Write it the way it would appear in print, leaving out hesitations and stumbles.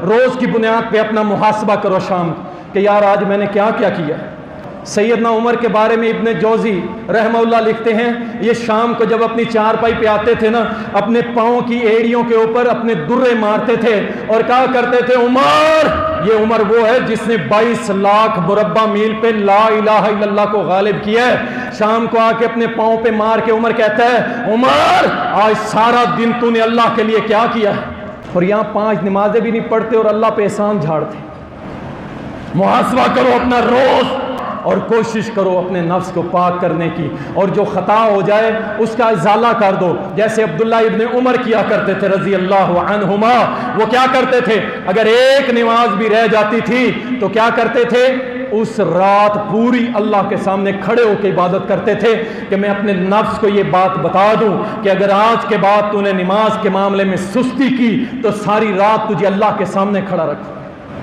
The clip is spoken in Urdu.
روز کی بنیاد پہ اپنا محاسبہ کرو شام کہ یار آج میں نے کیا کیا کیا۔ سیدنا عمر کے بارے میں ابن جوزی رحمہ اللہ لکھتے ہیں، یہ شام کو جب اپنی چارپائی پہ آتے تھے نا، اپنے پاؤں کی ایڑیوں کے اوپر اپنے درے مارتے تھے اور کہا کرتے تھے عمر، یہ عمر وہ ہے جس نے 22 لاکھ مربع میل پہ لا الہ الا اللہ کو غالب کیا ہے۔ شام کو آ کے اپنے پاؤں پہ مار کے عمر کہتا ہے عمر آج سارا دن تو نے اللہ کے لیے کیا کیا ہے؟ اور یہاں 5 نمازیں بھی نہیں پڑھتے اور اللہ پہ احسان جھاڑتے۔ محاسبہ کرو اپنا روز اور کوشش کرو اپنے نفس کو پاک کرنے کی، اور جو خطا ہو جائے اس کا ازالہ کر دو، جیسے عبداللہ ابن عمر کیا کرتے تھے رضی اللہ عنہما۔ وہ کیا کرتے تھے؟ اگر ایک نماز بھی رہ جاتی تھی تو کیا کرتے تھے؟ اس رات پوری اللہ کے سامنے کھڑے ہو کے عبادت کرتے تھے کہ میں اپنے نفس کو یہ بات بتا دوں کہ اگر آج کے بعد تو نے نماز کے معاملے میں سستی کی تو ساری رات تجھے اللہ کے سامنے کھڑا رکھوں۔